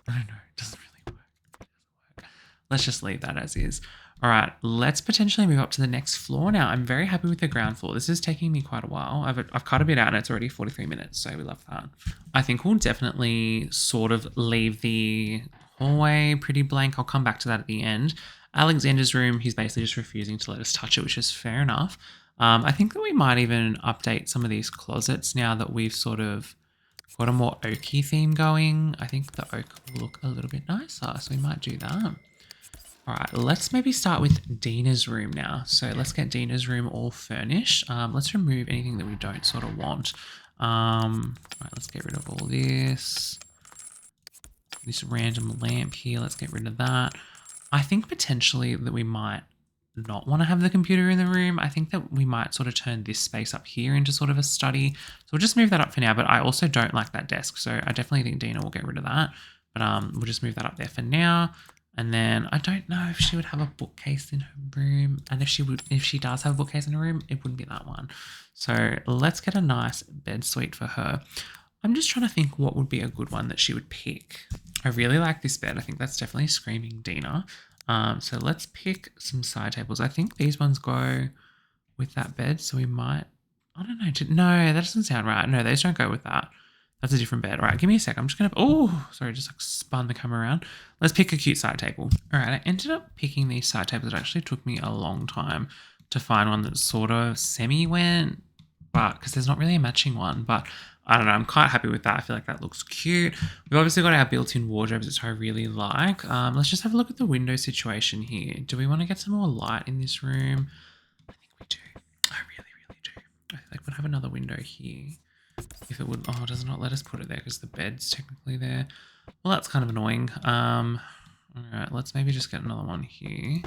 don't know. It doesn't really work. Let's just leave that as is. All right, let's potentially move up to the next floor now. I'm very happy with the ground floor. This is taking me quite a while. I've cut a bit out and it's already 43 minutes, so we love that. I think we'll definitely sort of leave the hallway pretty blank. I'll come back to that at the end. Alexander's room, he's basically just refusing to let us touch it, which is fair enough. I think that we might even update some of these closets now that we've sort of got a more oaky theme going. I think the oak will look a little bit nicer, so we might do that. All right, let's maybe start with Dina's room now. So let's get Dina's room all furnished. Let's remove anything that we don't sort of want. All right, let's get rid of all this. This random lamp here, let's get rid of that. I think potentially that we might not want to have the computer in the room. I think that we might sort of turn this space up here into sort of a study. So we'll just move that up for now, but I also don't like that desk. So I definitely think Dina will get rid of that. But we'll just move that up there for now. And then I don't know if she would have a bookcase in her room. And if she does have a bookcase in her room, it wouldn't be that one. So let's get a nice bed suite for her. I'm just trying to think what would be a good one that she would pick. I really like this bed. I think that's definitely screaming Dina. So let's pick some side tables. I think these ones go with that bed. So we might, I don't know. No, that doesn't sound right. No, those don't go with that. That's a different bed. All right, give me a sec. I'm just going to, oh, sorry, just like spun the camera around. Let's pick a cute side table. All right, I ended up picking these side tables. It actually took me a long time to find one that sort of semi-went, but because there's not really a matching one, but I don't know. I'm quite happy with that. I feel like that looks cute. We've obviously got our built-in wardrobes, which I really like. Let's just have a look at the window situation here. Do we want to get some more light in this room? I think we do. I really, really do. I feel like we'll have another window here. if it would, oh, does not let us put it there because the bed's technically there. Well, that's kind of annoying. All right, let's maybe just get another one here.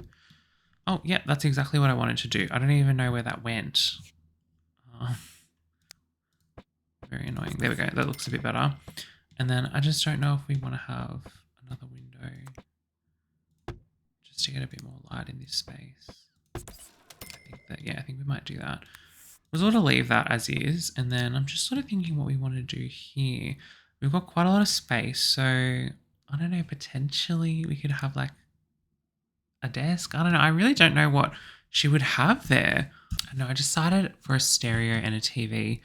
Oh, yeah, that's exactly what I wanted to do. I don't even know where that went. Very annoying. There we go. That looks a bit better. And then I just don't know if we want to have another window just to get a bit more light in this space. I think we might do that. We'll sort of leave that as is. And then I'm just sort of thinking what we want to do here. We've got quite a lot of space. So I don't know, potentially we could have like a desk. I don't know. I really don't know what she would have there. I don't know. I decided for a stereo and a TV.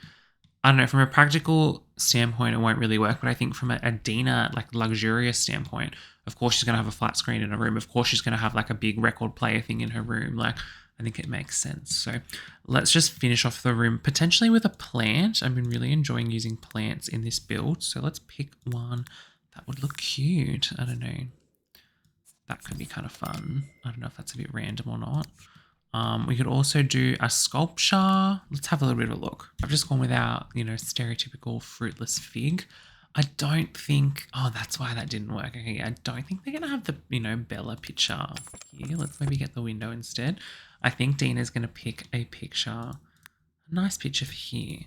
I don't know, from a practical standpoint, it won't really work. But I think from a Dina, like luxurious standpoint, of course she's going to have a flat screen in her room. Of course she's going to have like a big record player thing in her room. Like, I think it makes sense. So let's just finish off the room potentially with a plant. I've been really enjoying using plants in this build. So let's pick one that would look cute. I don't know. That could be kind of fun. I don't know if that's a bit random or not. We could also do a sculpture. Let's have a little bit of a look. I've just gone with our, stereotypical fruitless fig. I don't think, oh, that's why that didn't work. Okay, I don't think they're going to have the, Bella picture here. Let's maybe get the window instead. I think Dina's going to pick a picture, a nice picture for here.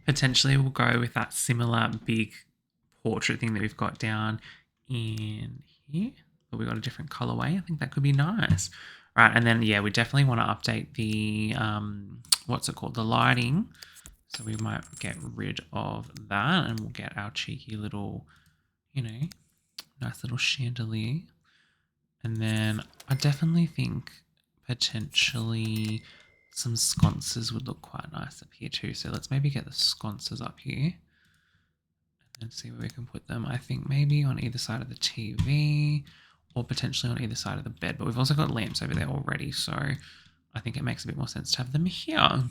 Potentially we'll go with that similar big portrait thing that we've got down in here. But we've got a different colorway. I think that could be nice. Right, and then, yeah, we definitely want to update the, the lighting. So we might get rid of that and we'll get our cheeky little, nice little chandelier. And then I definitely think potentially some sconces would look quite nice up here too. So let's maybe get the sconces up here and see where we can put them. I think maybe on either side of the TV or potentially on either side of the bed. But we've also got lamps over there already, so I think it makes a bit more sense to have them here.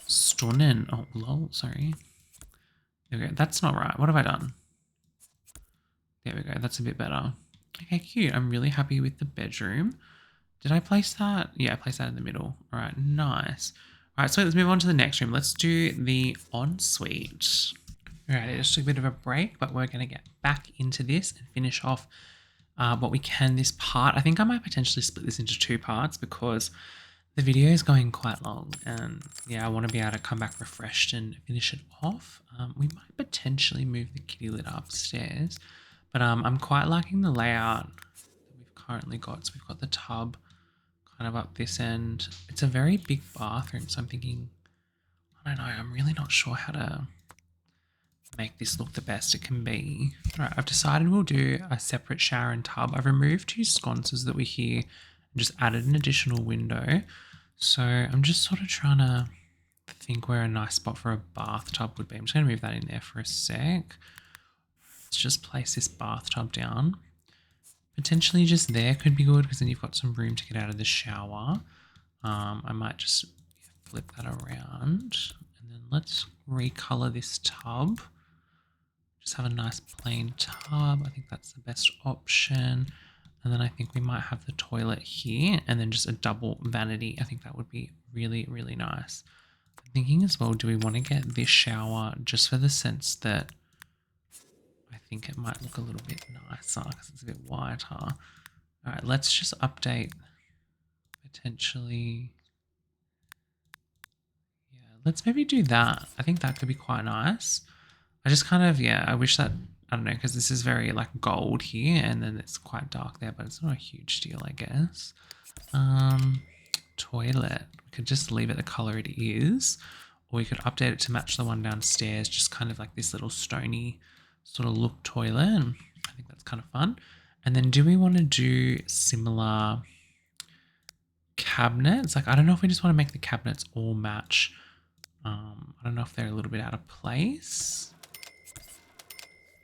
Stunning. Oh, lol, sorry. Okay, that's not right. What have I done? There we go. That's a bit better. Okay, cute. I'm really happy with the bedroom. Did I place that? Yeah, I placed that in the middle. All right, nice. All right, so let's move on to the next room. Let's do the ensuite. All right, it just took a bit of a break, but we're going to get back into this and finish off what we can this part. I think I might potentially split this into two parts because the video is going quite long and yeah, I want to be able to come back refreshed and finish it off. We might potentially move the kitty litter upstairs, but I'm quite liking the layout that we've currently got. So we've got the tub kind of up this end. It's a very big bathroom, so I'm thinking, I don't know, I'm really not sure how to make this look the best it can be. All right, I've decided we'll do a separate shower and tub. I've removed two sconces that were here and just added an additional window. So I'm just sort of trying to think where a nice spot for a bathtub would be. I'm just going to move that in there for a sec. Let's just place this bathtub down. Potentially just there could be good because then you've got some room to get out of the shower. I might just flip that around and then let's recolor this tub. Just have a nice plain tub. I think that's the best option. And then I think we might have the toilet here and then just a double vanity. I think that would be really, really nice. I'm thinking as well, do we want to get this shower just for the sense that I think it might look a little bit nicer because it's a bit whiter. All right, let's just update potentially. Yeah, let's maybe do that. I think that could be quite nice. I just kind of, I wish that, I don't know, because this is very like gold here and then it's quite dark there, but it's not a huge deal, I guess. Toilet, we could just leave it the color it is, or we could update it to match the one downstairs, just kind of like this little stony sort of look toilet. And I think that's kind of fun. And then do we want to do similar cabinets? Like, I don't know if we just want to make the cabinets all match. I don't know if they're a little bit out of place.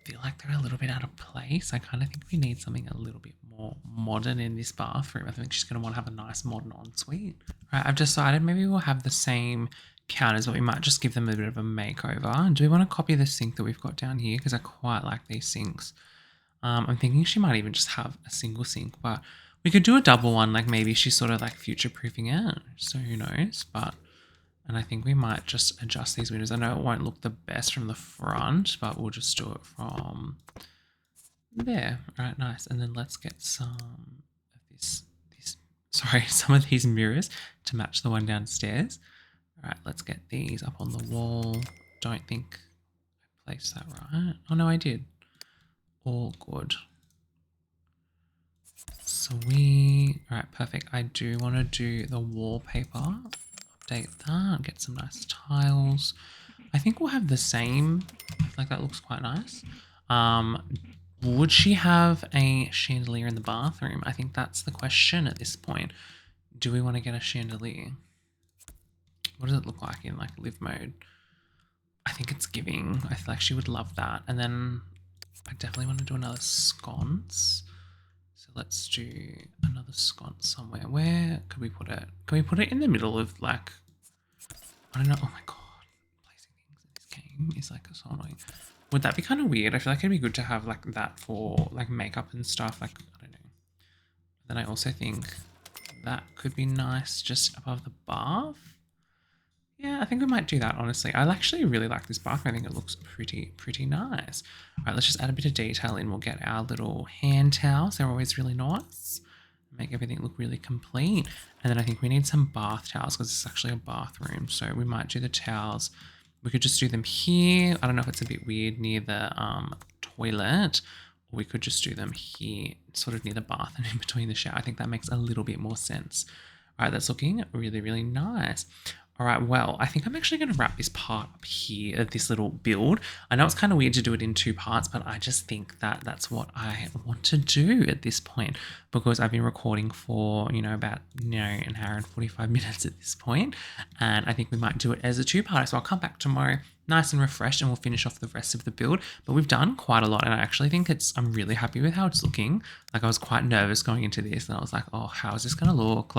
Feel like they're a little bit out of place. I kind of think we need something a little bit more modern in this bathroom. I think she's going to want to have a nice modern ensuite. Right, I've decided maybe we'll have the same counters, but we might just give them a bit of a makeover. Do we want to copy the sink that we've got down here? Because I quite like these sinks. I'm thinking she might even just have a single sink, but we could do a double one. Like maybe she's sort of like future-proofing it. So who knows? But And I think we might just adjust these windows. I know it won't look the best from the front, but we'll just do it from there. All right, nice. And then let's get some of some of these mirrors to match the one downstairs. All right, let's get these up on the wall. Don't think I placed that right. Oh no, I did. All good. Sweet. All right, perfect. I do want to do the wallpaper. Update that. Get some nice tiles. I think we'll have the same. I feel like that looks quite nice. Would she have a chandelier in the bathroom? I think that's the question at this point. Do we want to get a chandelier? What does it look like in like live mode? I think it's giving. I feel like she would love that. And then I definitely want to do another sconce. So let's do another sconce somewhere. Where could we put it? Can we put it in the middle of like, I don't know. Oh my God. Placing things in this game is like so annoying. Would that be kind of weird? I feel like it'd be good to have like that for like makeup and stuff. Like, I don't know. Then I also think that could be nice just above the bath. Yeah, I think we might do that, honestly. I actually really like this bathroom. I think it looks pretty nice. All right, let's just add a bit of detail in. We'll get our little hand towels. They're always really nice. Make everything look really complete. And then I think we need some bath towels because it's actually a bathroom. So we might do the towels. We could just do them here. I don't know if it's a bit weird near the toilet. Or we could just do them here, sort of near the bath and in between the shower. I think that makes a little bit more sense. All right, that's looking really nice. All right, well, I think I'm actually going to wrap this part up here of this little build. I know it's kind of weird to do it in 2 parts, but I just think that that's what I want to do at this point because I've been recording for, about, an hour and 45 minutes at this point, and I think we might do it as a 2-parter. So I'll come back tomorrow nice and refreshed and we'll finish off the rest of the build. But we've done quite a lot and I actually think I'm really happy with how it's looking. Like I was quite nervous going into this and I was like, oh, how is this going to look?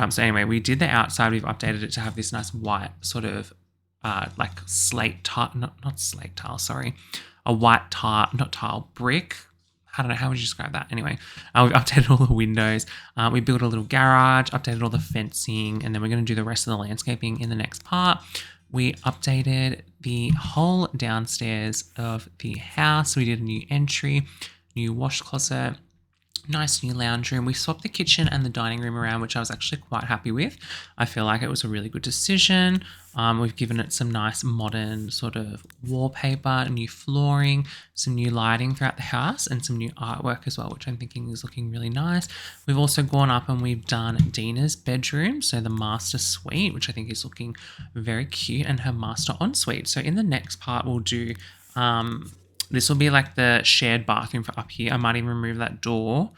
So anyway, we did the outside. We've updated it to have this nice white sort of like slate tile, not slate tile, sorry. A white tile, not tile, brick. I don't know, how would you describe that? Anyway, we've updated all the windows. We built a little garage, updated all the fencing, and then we're going to do the rest of the landscaping in the next part. We updated the whole downstairs of the house. We did a new entry, new wash closet, nice new lounge room. We swapped the kitchen and the dining room around, which I was actually quite happy with. I feel like it was a really good decision. We've given it some nice modern sort of wallpaper, new flooring, some new lighting throughout the house and some new artwork as well, which I'm thinking is looking really nice. We've also gone up and we've done Dina's bedroom, so the master suite, which I think is looking very cute, and her master ensuite. So in the next part, we'll do this will be like the shared bathroom for up here. I might even remove that door.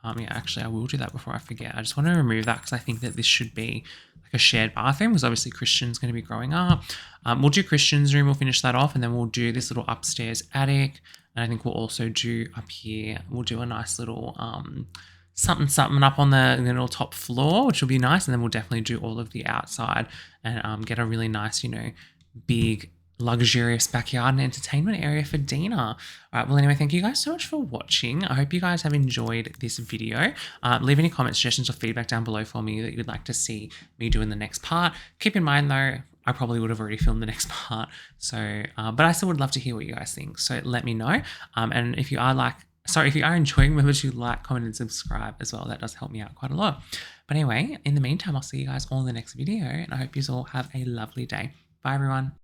Yeah, actually, I will do that before I forget. I just want to remove that because I think that this should be like a shared bathroom because obviously Christian's going to be growing up. We'll do Christian's room. We'll finish that off and then we'll do this little upstairs attic. And I think we'll also do up here, we'll do a nice little something up on the little top floor, which will be nice. And then we'll definitely do all of the outside and get a really nice, big luxurious backyard and entertainment area for Dina. All right, well, anyway, thank you guys so much for watching. I hope you guys have enjoyed this video. Leave any comments, suggestions, or feedback down below for me that you'd like to see me do in the next part. Keep in mind, though, I probably would have already filmed the next part. So, but I still would love to hear what you guys think. So let me know. And if you are enjoying, remember to like, comment, and subscribe as well. That does help me out quite a lot. But anyway, in the meantime, I'll see you guys all in the next video. And I hope you all have a lovely day. Bye, everyone.